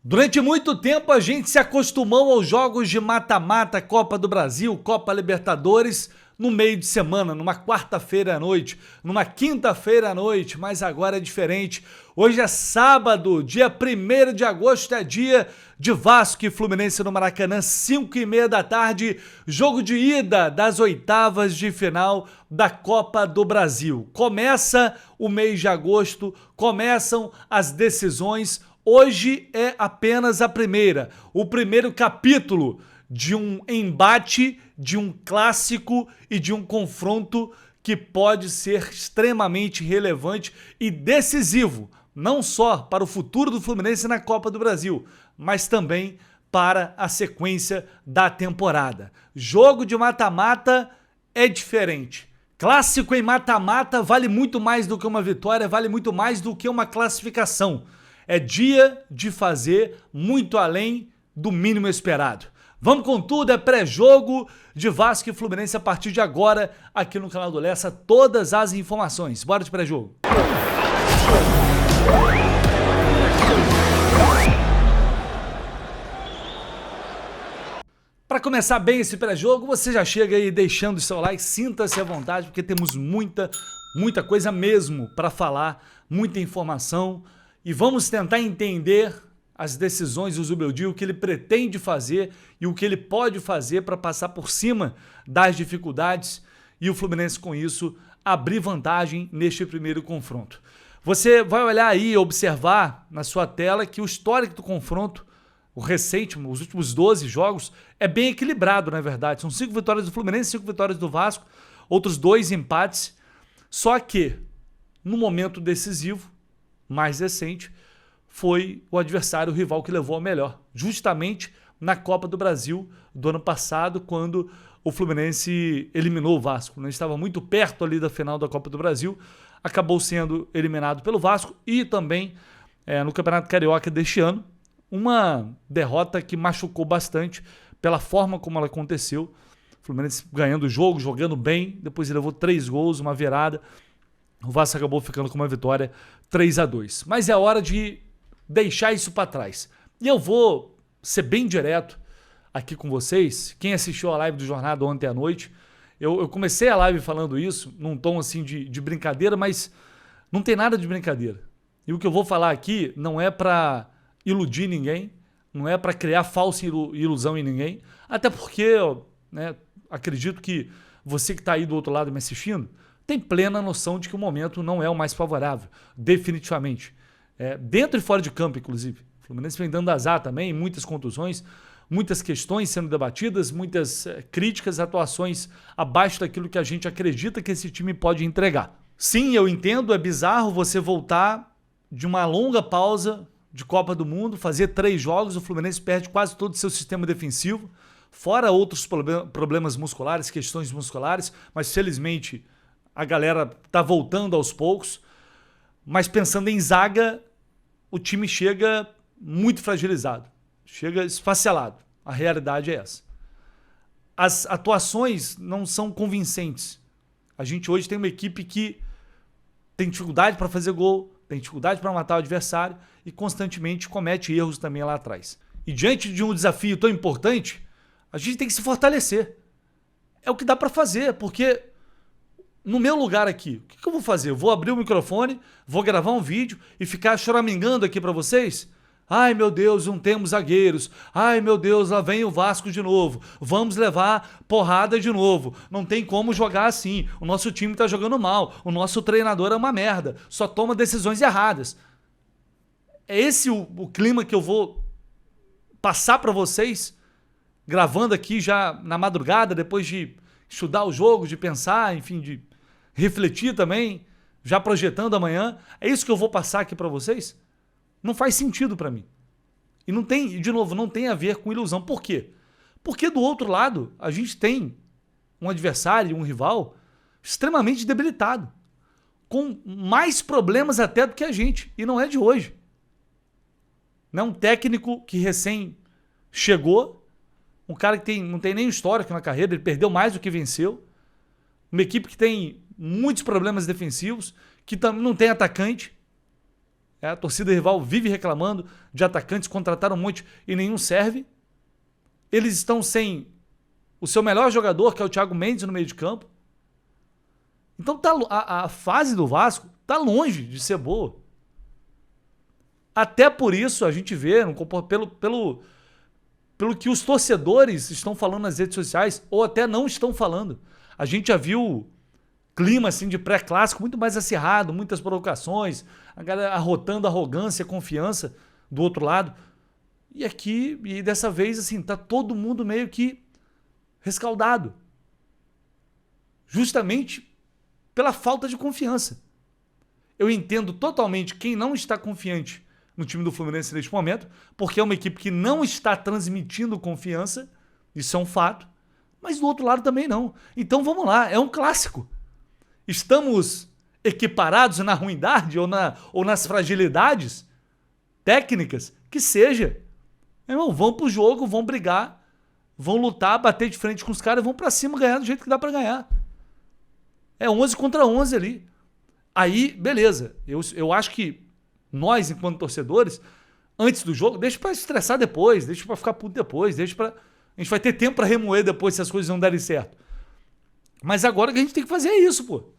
Durante muito tempo a gente se acostumou aos jogos de mata-mata, Copa do Brasil, Copa Libertadores, no meio de semana, numa quarta-feira à noite, numa quinta-feira à noite, mas agora é diferente. Hoje é sábado, dia 1º de agosto, é dia de Vasco e Fluminense no Maracanã, 5h30 da tarde, jogo de ida das oitavas de final da Copa do Brasil. Começa o mês de agosto, começam as decisões. Hoje é apenas a primeira, o primeiro capítulo de um embate, de um clássico e de um confronto que pode ser extremamente relevante e decisivo, não só para o futuro do Fluminense na Copa do Brasil, mas também para a sequência da temporada. Jogo de mata-mata é diferente. Clássico em mata-mata vale muito mais do que uma vitória, vale muito mais do que uma classificação. É dia de fazer muito além do mínimo esperado. Vamos com tudo, é pré-jogo de Vasco e Fluminense a partir de agora, aqui no canal do Lessa, todas as informações. Bora de pré-jogo. Para começar bem esse pré-jogo, você já chega aí deixando o seu like, sinta-se à vontade, porque temos muita coisa mesmo para falar, muita informação. E vamos tentar entender as decisões do Zubeldia, o que ele pretende fazer e o que ele pode fazer para passar por cima das dificuldades e o Fluminense, com isso, abrir vantagem neste primeiro confronto. Você vai olhar aí e observar na sua tela que o histórico do confronto, o recente, os últimos 12 jogos, é bem equilibrado, na verdade. São 5 vitórias do Fluminense, 5 vitórias do Vasco, outros 2 empates. Só que, no momento decisivo, mais recente, foi o adversário, o rival que levou a melhor, justamente na Copa do Brasil do ano passado, quando o Fluminense eliminou o Vasco. Estava muito perto ali da final da Copa do Brasil, acabou sendo eliminado pelo Vasco e também no Campeonato Carioca deste ano, uma derrota que machucou bastante pela forma como ela aconteceu. O Fluminense ganhando o jogo, jogando bem, depois ele levou 3 gols, uma virada. O Vasco acabou ficando com uma vitória 3-2. Mas é hora de deixar isso para trás. E eu vou ser bem direto aqui com vocês. Quem assistiu a live do Jornada ontem à noite, eu comecei a live falando isso, num tom assim de brincadeira, mas não tem nada de brincadeira. E o que eu vou falar aqui não é para iludir ninguém, não é para criar falsa ilusão em ninguém, até porque acredito que você que está aí do outro lado me assistindo, tem plena noção de que o momento não é o mais favorável, definitivamente. Dentro e fora de campo, inclusive. O Fluminense vem dando azar também, muitas contusões, muitas questões sendo debatidas, muitas críticas, atuações abaixo daquilo que a gente acredita que esse time pode entregar. Sim, eu entendo, é bizarro você voltar de uma longa pausa de Copa do Mundo, fazer 3 jogos, o Fluminense perde quase todo o seu sistema defensivo, fora outros problemas musculares, questões musculares, mas felizmente a galera tá voltando aos poucos, mas pensando em zaga, o time chega muito fragilizado, chega esfacelado. A realidade é essa. As atuações não são convincentes. A gente hoje tem uma equipe que tem dificuldade para fazer gol, tem dificuldade para matar o adversário e constantemente comete erros também lá atrás. E diante de um desafio tão importante, a gente tem que se fortalecer. É o que dá para fazer, porque no meu lugar aqui, o que eu vou fazer? Eu vou abrir o microfone, vou gravar um vídeo e ficar choramingando aqui para vocês? Ai, meu Deus, não temos zagueiros. Ai, meu Deus, lá vem o Vasco de novo. Vamos levar porrada de novo. Não tem como jogar assim. O nosso time tá jogando mal. O nosso treinador é uma merda. Só toma decisões erradas. É esse o clima que eu vou passar para vocês, gravando aqui já na madrugada, depois de estudar o jogo, de pensar, enfim, de refletir também, já projetando amanhã. É isso que eu vou passar aqui para vocês? Não faz sentido para mim. E não tem, de novo, não tem a ver com ilusão. Por quê? Porque do outro lado, a gente tem um adversário, um rival extremamente debilitado, com mais problemas até do que a gente, e não é de hoje. Não é um técnico que recém chegou, um cara que não tem nem histórico na carreira, ele perdeu mais do que venceu, uma equipe que tem muitos problemas defensivos, que não tem atacante. A torcida rival vive reclamando de atacantes, contrataram um monte e nenhum serve. Eles estão sem o seu melhor jogador, que é o Thiago Mendes, no meio de campo. Então a fase do Vasco está longe de ser boa. Até por isso a gente vê, pelo que os torcedores estão falando nas redes sociais, ou até não estão falando. A gente já viu clima assim, de pré-clássico muito mais acirrado, muitas provocações, a galera arrotando arrogância, confiança do outro lado. E aqui, e dessa vez, assim, tá todo mundo meio que rescaldado. Justamente pela falta de confiança. Eu entendo totalmente quem não está confiante no time do Fluminense neste momento, porque é uma equipe que não está transmitindo confiança, isso é um fato, mas do outro lado também não. Então vamos lá, é um clássico. Estamos equiparados na ruindade ou nas fragilidades técnicas? Que seja. Irmão, vão pro jogo, vão brigar, vão lutar, bater de frente com os caras, vão pra cima ganhar do jeito que dá pra ganhar. É 11 contra 11 ali. Aí, beleza. Eu acho que nós, enquanto torcedores, antes do jogo, deixa pra estressar depois, deixa pra ficar puto depois, deixa pra... A gente vai ter tempo pra remoer depois se as coisas não derem certo. Mas agora que a gente tem que fazer é isso, pô.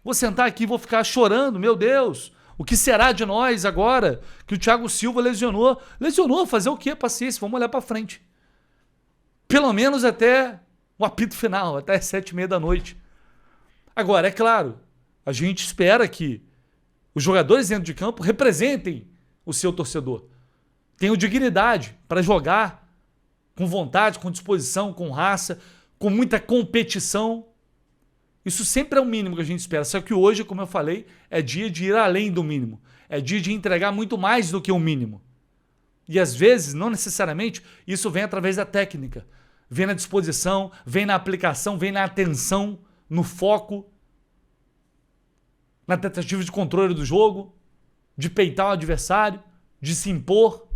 Vou sentar aqui e vou ficar chorando, meu Deus, o que será de nós agora que o Thiago Silva lesionou? Lesionou, fazer o quê? Paciência, vamos olhar pra frente. Pelo menos até o apito final, até 7h30 da noite. Agora, é claro, a gente espera que os jogadores dentro de campo representem o seu torcedor. Tenham dignidade para jogar com vontade, com disposição, com raça, com muita competição. Isso sempre é o mínimo que a gente espera. Só que hoje, como eu falei, é dia de ir além do mínimo. É dia de entregar muito mais do que o mínimo. E às vezes, não necessariamente, isso vem através da técnica. Vem na disposição, vem na aplicação, vem na atenção, no foco, na tentativa de controle do jogo, de peitar o adversário, de se impor.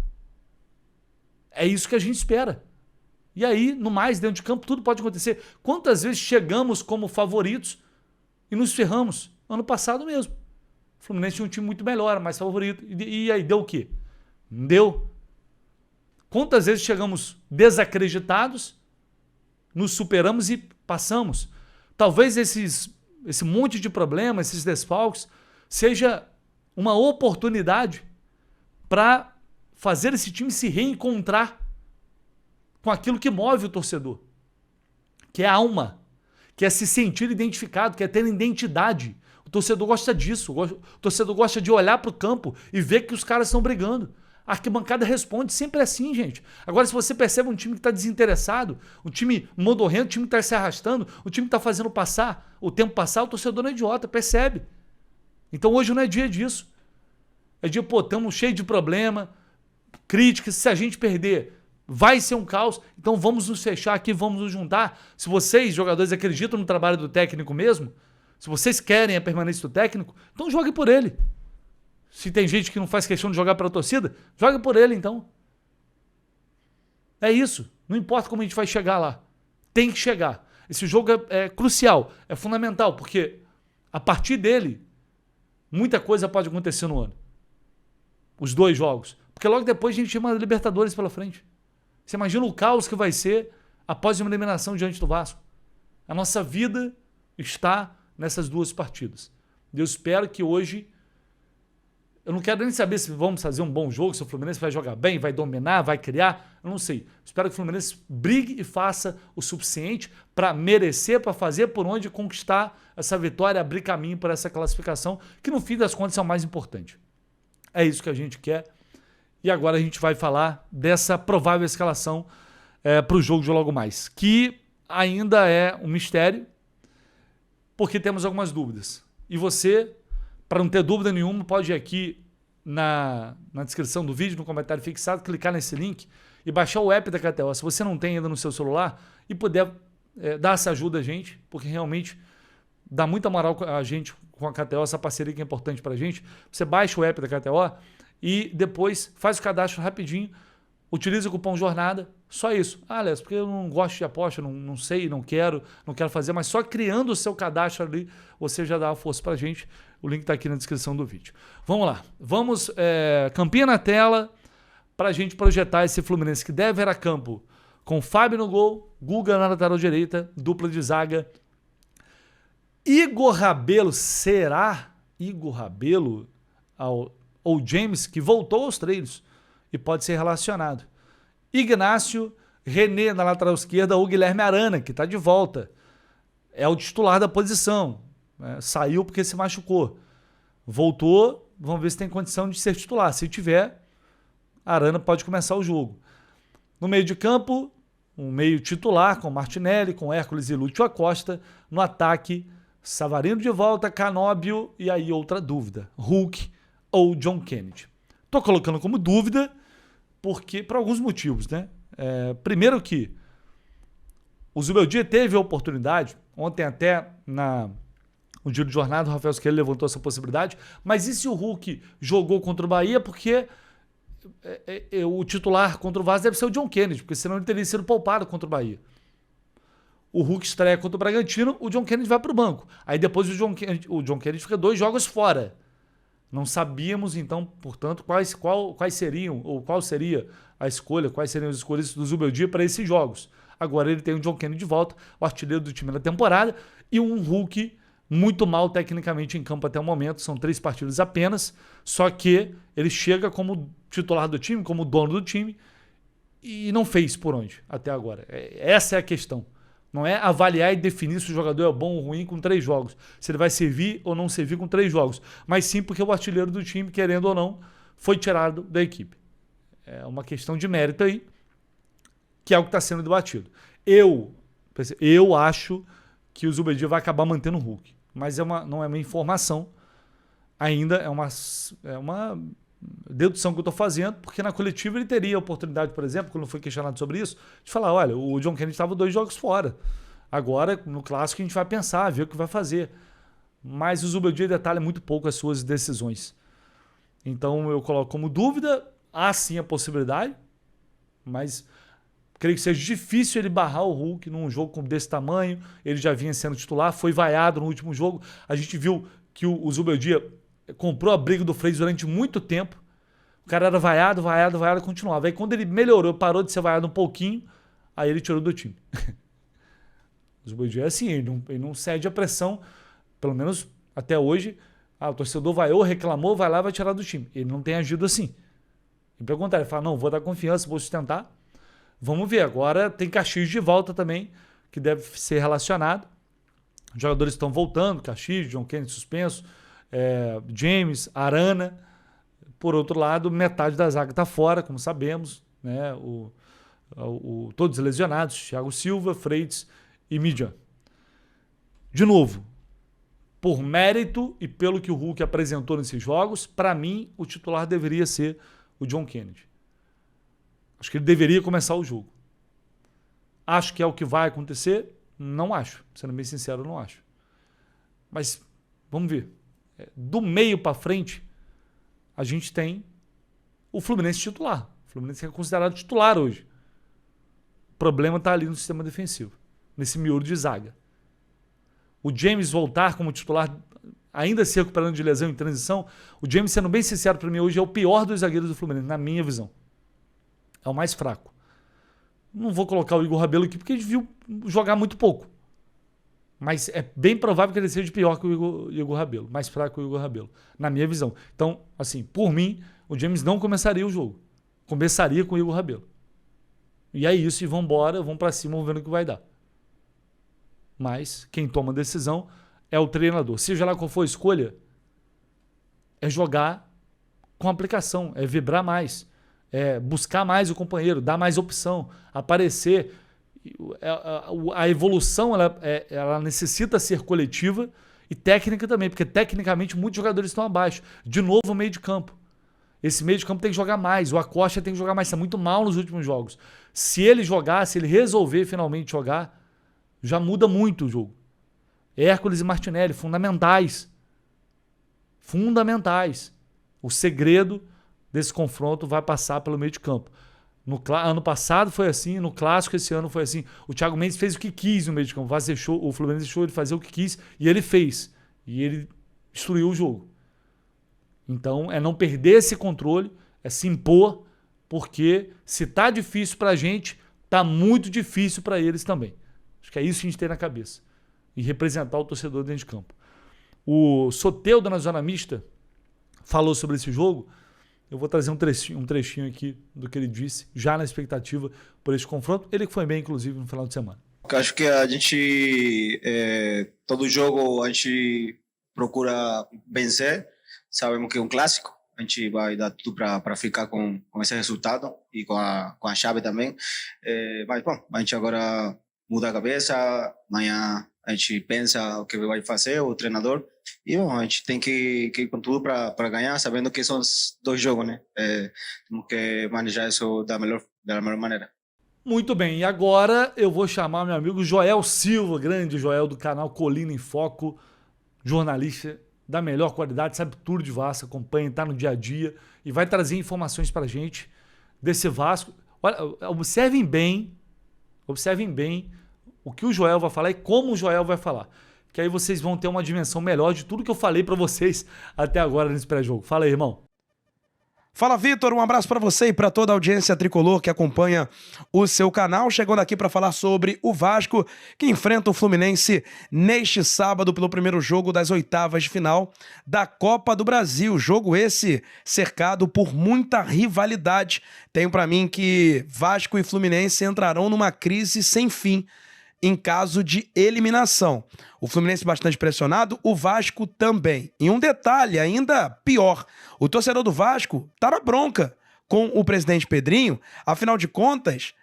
É isso que a gente espera. E aí, no mais, dentro de campo, tudo pode acontecer. Quantas vezes chegamos como favoritos e nos ferramos? Ano passado mesmo. O Fluminense tinha um time muito melhor, mais favorito. E aí, deu o quê? Não deu. Quantas vezes chegamos desacreditados, nos superamos e passamos? Talvez esse monte de problemas, esses desfalques, seja uma oportunidade para fazer esse time se reencontrar com aquilo que move o torcedor, que é a alma, que é se sentir identificado, que é ter identidade. O torcedor gosta disso, o torcedor gosta de olhar para o campo e ver que os caras estão brigando. A arquibancada responde, sempre assim, gente. Agora, se você percebe um time que está desinteressado, um time modorrento, um time que está se arrastando, um time que está fazendo passar o tempo passar, o torcedor não é idiota, percebe. Então hoje não é dia disso. É dia, pô, estamos cheios de problema, críticas, se a gente perder, vai ser um caos, então vamos nos fechar aqui, vamos nos juntar. Se vocês, jogadores, acreditam no trabalho do técnico mesmo, se vocês querem a permanência do técnico, então jogue por ele. Se tem gente que não faz questão de jogar pela torcida, joga por ele então. É isso. Não importa como a gente vai chegar lá. Tem que chegar. Esse jogo é crucial, é fundamental, porque a partir dele, muita coisa pode acontecer no ano. Os dois jogos. Porque logo depois a gente chama Libertadores pela frente. Você imagina o caos que vai ser após uma eliminação diante do Vasco. A nossa vida está nessas duas partidas. Eu espero que hoje... Eu não quero nem saber se vamos fazer um bom jogo, se o Fluminense vai jogar bem, vai dominar, vai criar. Eu não sei. Espero que o Fluminense brigue e faça o suficiente para merecer, para fazer por onde conquistar essa vitória, abrir caminho para essa classificação, que no fim das contas é o mais importante. É isso que a gente quer. E agora a gente vai falar dessa provável escalação para o jogo de logo mais, que ainda é um mistério, porque temos algumas dúvidas. E você... Para não ter dúvida nenhuma, pode ir aqui na descrição do vídeo, no comentário fixado, clicar nesse link e baixar o app da KTO. Se você não tem ainda no seu celular e puder dar essa ajuda a gente, porque realmente dá muita moral a gente com a KTO, essa parceria que é importante para a gente. Você baixa o app da KTO e depois faz o cadastro rapidinho, utiliza o cupom JORNADA, só isso. Ah, Léo, porque eu não gosto de aposta, não sei, não quero fazer, mas só criando o seu cadastro ali, você já dá a força pra gente. O link está aqui na descrição do vídeo. Vamos lá. Vamos, campinha na tela, para a gente projetar esse Fluminense que deve ir a campo com Fábio no gol, Guga na lateral direita, dupla de zaga. Igor Rabelo, será Igor Rabelo ou James, que voltou aos treinos e pode ser relacionado. Ignácio, René na lateral esquerda ou Guilherme Arana, que está de volta. É o titular da posição. Saiu porque se machucou. Voltou, vamos ver se tem condição de ser titular. Se tiver, Arana pode começar o jogo. No meio de campo, um meio titular com Martinelli, com Hércules e Lúcio Acosta. No ataque, Savarino de volta, Canóbio e aí outra dúvida, Hulk ou John Kennedy. Estou colocando como dúvida porque por alguns motivos, né? Primeiro que o Zubeldia teve a oportunidade, ontem até no dia de jornada o Rafael Squele levantou essa possibilidade, mas e se o Hulk jogou contra o Bahia porque o titular contra o Vasco deve ser o John Kennedy, porque senão ele teria sido poupado contra o Bahia. O Hulk estreia contra o Bragantino, o John Kennedy vai para o banco. Aí depois o John Kennedy fica 2 jogos fora. Não sabíamos, então, portanto, quais seriam, ou qual seria a escolha, quais seriam as escolhas do Zubeldia para esses jogos. Agora ele tem o John Kennedy de volta, o artilheiro do time na temporada, e um Hulk muito mal tecnicamente em campo até o momento. São 3 partidas apenas, só que ele chega como titular do time, como dono do time, e não fez por onde até agora. Essa é a questão. Não é avaliar e definir se o jogador é bom ou ruim com 3 jogos. Se ele vai servir ou não servir com 3 jogos. Mas sim porque o artilheiro do time, querendo ou não, foi tirado da equipe. É uma questão de mérito aí, que é o que está sendo debatido. Eu acho que o Zubeldia vai acabar mantendo o Hulk. Mas não é uma informação. Ainda é uma dedução que eu estou fazendo, porque na coletiva ele teria a oportunidade, por exemplo, quando foi questionado sobre isso, de falar, olha, o John Kennedy estava 2 jogos fora. Agora, no clássico, a gente vai pensar, ver o que vai fazer. Mas o Zubeldia detalha muito pouco as suas decisões. Então eu coloco como dúvida, há sim a possibilidade, mas creio que seja difícil ele barrar o Hulk num jogo desse tamanho. Ele já vinha sendo titular, foi vaiado no último jogo. A gente viu que o Zubeldia comprou a briga do Freire durante muito tempo. O cara era vaiado, continuava. Aí quando ele melhorou, parou de ser vaiado um pouquinho, aí ele tirou do time. O Zubeldia é assim, ele não cede a pressão, pelo menos até hoje. O torcedor vaiou, reclamou, vai lá e vai tirar do time. Ele não tem agido assim. E pelo contrário, ele fala, não, vou dar confiança, vou sustentar. Vamos ver, agora tem Caxias de volta também, que deve ser relacionado. Os jogadores estão voltando, Caxias, John Kennedy suspenso, James, Arana. Por outro lado, metade da zaga está fora, como sabemos, né? Todos lesionados, Thiago Silva, Freitas e Midjan. De novo, por mérito e pelo que o Hulk apresentou nesses jogos, para mim o titular deveria ser o John Kennedy. Acho que ele deveria começar o jogo. Acho que é o que vai acontecer? Não acho. Sendo bem sincero, não acho. Mas vamos ver. Do meio para frente, a gente tem o Fluminense titular. O Fluminense é considerado titular hoje. O problema está ali no sistema defensivo, nesse miolo de zaga. O James voltar como titular, ainda se recuperando de lesão em transição, o James, sendo bem sincero para mim, hoje é o pior dos zagueiros do Fluminense, na minha visão. É o mais fraco. Não vou colocar o Igor Rabelo aqui porque a gente viu jogar muito pouco. Mas é bem provável que ele seja pior que o Igor Rabelo, mais fraco que o Igor Rabelo, na minha visão. Então, assim, por mim, o James não começaria o jogo. Começaria com o Igor Rabelo. E é isso, e vamos embora, vamos para cima, vamos ver o que vai dar. Mas quem toma a decisão é o treinador. Seja lá qual for a escolha, é jogar com aplicação, é vibrar mais, é buscar mais o companheiro, dar mais opção, aparecer. A evolução ela necessita ser coletiva e técnica também, porque tecnicamente muitos jogadores estão abaixo. De novo, o meio de campo. Esse meio de campo tem que jogar mais. O Acosta tem que jogar mais. Está muito mal nos últimos jogos. Se ele jogar, se ele resolver finalmente jogar, já muda muito o jogo. Hércules e Martinelli, fundamentais. Fundamentais. O segredo desse confronto vai passar pelo meio de campo. Ano passado foi assim, no Clássico esse ano foi assim. O Thiago Mendes fez o que quis no meio de campo. O Fluminense deixou ele fazer o que quis e ele fez. E ele destruiu o jogo. Então, é não perder esse controle, é se impor, porque se tá difícil pra gente, tá muito difícil pra eles também. Acho que é isso que a gente tem na cabeça. E representar o torcedor dentro de campo. O Soteldo, na Zona Mista, falou sobre esse jogo. Eu vou trazer um trechinho aqui do que ele disse, já na expectativa por esse confronto. Ele que foi bem, inclusive, no final de semana. Eu acho que a gente, todo jogo, a gente procura vencer. Sabemos que é um clássico. A gente vai dar tudo para ficar com esse resultado e com a chave também. Mas, bom, a gente agora muda a cabeça. Amanhã a gente pensa o que vai fazer, o treinador. E, bom, a gente tem que ir com tudo para ganhar, sabendo que são os 2 jogos, né? Temos que manejar isso da melhor maneira. Muito bem, e agora eu vou chamar meu amigo Joel Silva, grande Joel do canal Colina em Foco, jornalista da melhor qualidade, sabe tudo de Vasco, acompanha, tá no dia a dia e vai trazer informações pra gente desse Vasco. Olha, observem bem o que o Joel vai falar e como o Joel vai falar, que aí vocês vão ter uma dimensão melhor de tudo que eu falei pra vocês até agora nesse pré-jogo. Fala aí, irmão. Fala, Vitor, um abraço para você e para toda a audiência tricolor que acompanha o seu canal, chegando aqui para falar sobre o Vasco, que enfrenta o Fluminense neste sábado pelo primeiro jogo das oitavas de final da Copa do Brasil. Jogo esse cercado por muita rivalidade. Tenho para mim que Vasco e Fluminense entrarão numa crise sem fim em caso de eliminação. O Fluminense bastante pressionado, o Vasco também. E um detalhe ainda pior, o torcedor do Vasco tá na bronca com o presidente Pedrinho, afinal de contas,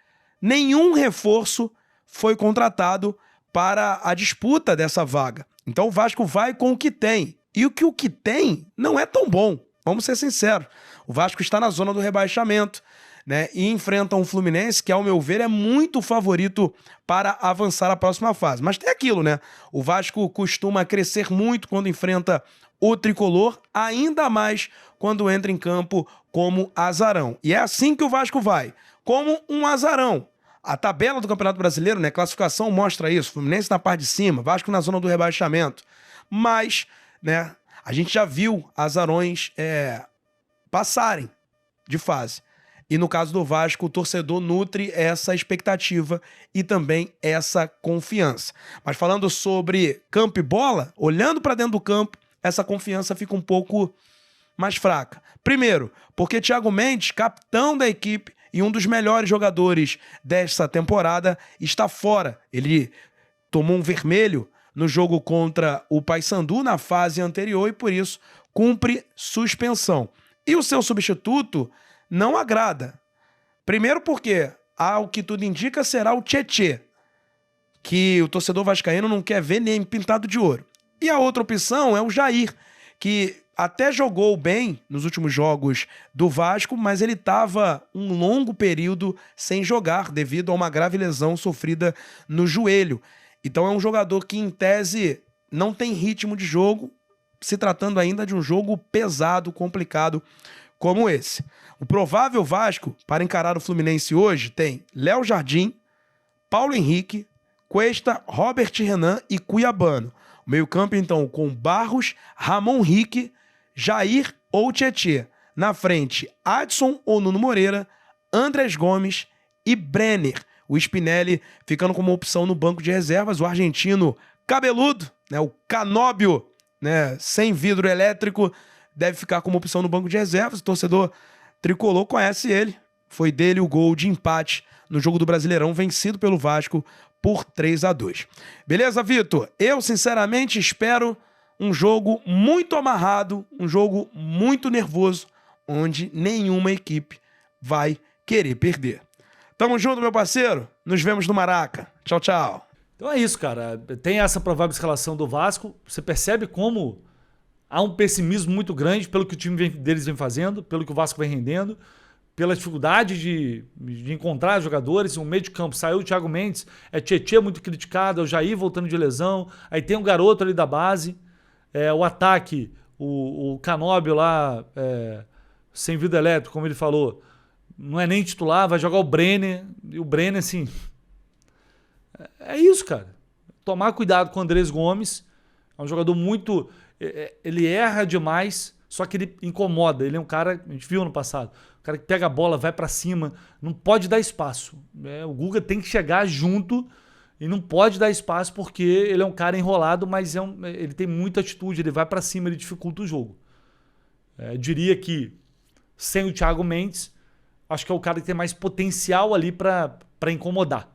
nenhum reforço foi contratado para a disputa dessa vaga. Então o Vasco vai com o que tem. E o que tem não é tão bom, vamos ser sinceros. O Vasco está na zona do rebaixamento, né, e enfrenta um Fluminense que, ao meu ver, é muito favorito para avançar à próxima fase. Mas tem aquilo, né? O Vasco costuma crescer muito quando enfrenta o tricolor, ainda mais quando entra em campo como azarão. E é assim que o Vasco vai, como um azarão. A tabela do Campeonato Brasileiro, né, classificação mostra isso. Fluminense na parte de cima, Vasco na zona do rebaixamento. Mas, né, a gente já viu azarões passarem de fase. E no caso do Vasco, o torcedor nutre essa expectativa e também essa confiança. Mas falando sobre campo e bola, olhando para dentro do campo, essa confiança fica um pouco mais fraca. Primeiro, porque Thiago Mendes, capitão da equipe e um dos melhores jogadores dessa temporada, está fora. Ele tomou um vermelho no jogo contra o Paysandu na fase anterior e por isso cumpre suspensão. E o seu substituto não agrada. Primeiro porque, ao que tudo indica, será o Tietê, que o torcedor vascaíno não quer ver nem pintado de ouro. E a outra opção é o Jair, que até jogou bem nos últimos jogos do Vasco, mas ele estava um longo período sem jogar devido a uma grave lesão sofrida no joelho. Então é um jogador que, em tese, não tem ritmo de jogo, se tratando ainda de um jogo pesado, complicado como esse. O provável Vasco para encarar o Fluminense hoje tem Léo Jardim, Paulo Henrique, Cuesta, Robert Renan e Cuiabano. O meio-campo, então, com Barros, Ramon Rique, Jair ou Tietê. Na frente, Adson ou Nuno Moreira, Andrés Gomes e Brenner. O Spinelli ficando como opção no banco de reservas. O argentino cabeludo, né, o Canóbio, né, sem vidro elétrico, deve ficar como opção no banco de reservas. O torcedor tricolor conhece ele. Foi dele o gol de empate no jogo do Brasileirão, vencido pelo Vasco por 3-2. Beleza, Vitor? Eu, sinceramente, espero um jogo muito amarrado, um jogo muito nervoso, onde nenhuma equipe vai querer perder. Tamo junto, meu parceiro. Nos vemos no Maraca. Tchau, tchau. Então é isso, cara. Tem essa provável escalação do Vasco. Você percebe como há um pessimismo muito grande pelo que o time deles vem fazendo, pelo que o Vasco vem rendendo, pela dificuldade de encontrar jogadores. O meio de campo saiu o Thiago Mendes, Tietê muito criticado, é o Jair voltando de lesão, aí tem um garoto ali da base, o ataque, o Canóbio lá, sem vidro elétrico, como ele falou, não é nem titular, vai jogar o Brenner, e o Brenner, assim, é isso, cara. Tomar cuidado com o Andrés Gomes, é um jogador muito... ele erra demais, só que ele incomoda. Ele é um cara, a gente viu no passado, o cara que pega a bola, vai pra cima, não pode dar espaço. O Guga tem que chegar junto e não pode dar espaço porque ele é um cara enrolado, mas ele tem muita atitude, ele vai pra cima, ele dificulta o jogo. Eu diria que sem o Thiago Mendes, acho que é o cara que tem mais potencial ali pra incomodar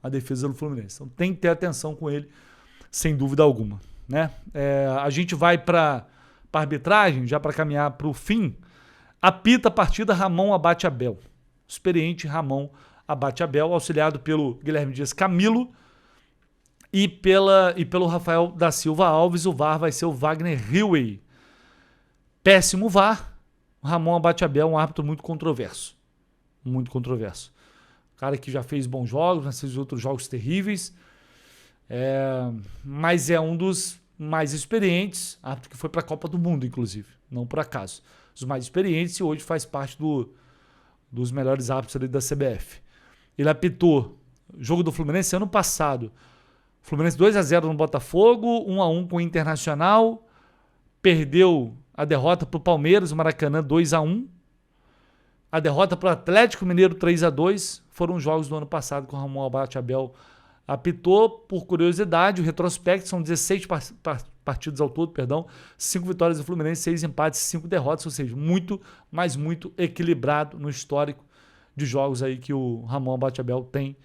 a defesa do Fluminense. Então tem que ter atenção com ele, sem dúvida alguma, né? A gente vai para arbitragem, já para caminhar para o fim. Apita a partida Ramon Abate Abel. Experiente Ramon Abate Abel, auxiliado pelo Guilherme Dias Camilo e pelo Rafael da Silva Alves. O VAR vai ser o Wagner Hilley. Péssimo VAR. Ramon Abate Abel, um árbitro muito controverso. Muito controverso. Cara que já fez bons jogos, mas fez outros jogos terríveis. Mas é um dos mais experientes, árbitro que foi para a Copa do Mundo, inclusive, não por acaso. Os mais experientes e hoje faz parte dos melhores árbitros ali da CBF. Ele apitou o jogo do Fluminense ano passado. Fluminense 2-0 no Botafogo, 1-1 com o Internacional, perdeu a derrota para o Palmeiras, o Maracanã 2-1. A derrota para o Atlético Mineiro 3-2 foram jogos do ano passado que o Ramon Abate Abel apitou. Por curiosidade, o retrospecto são 16 partidos ao todo, 5 vitórias do Fluminense, 6 empates, 5 derrotas, ou seja, muito, mas muito equilibrado no histórico de jogos aí que o Ramon Abate Abel tem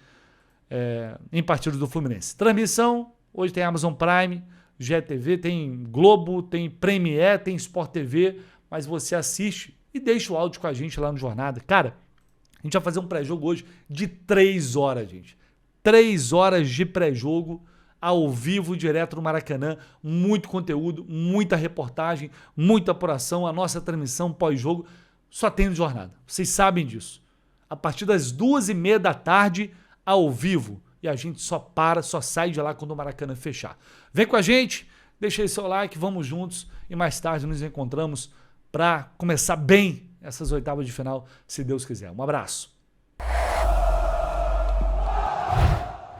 em partidas do Fluminense. Transmissão, hoje tem Amazon Prime, GTV, tem Globo, tem Premiere, tem Sport TV, mas você assiste e deixa o áudio com a gente lá no Jornada. Cara, a gente vai fazer um pré-jogo hoje de 3 horas, gente. 3 horas de pré-jogo, ao vivo, direto no Maracanã. Muito conteúdo, muita reportagem, muita apuração. A nossa transmissão pós-jogo só tem no Jornada. Vocês sabem disso. A partir das 2h30 da tarde, ao vivo. E a gente só sai de lá quando o Maracanã fechar. Vem com a gente, deixa aí seu like, vamos juntos. E mais tarde nos encontramos para começar bem essas oitavas de final, se Deus quiser. Um abraço.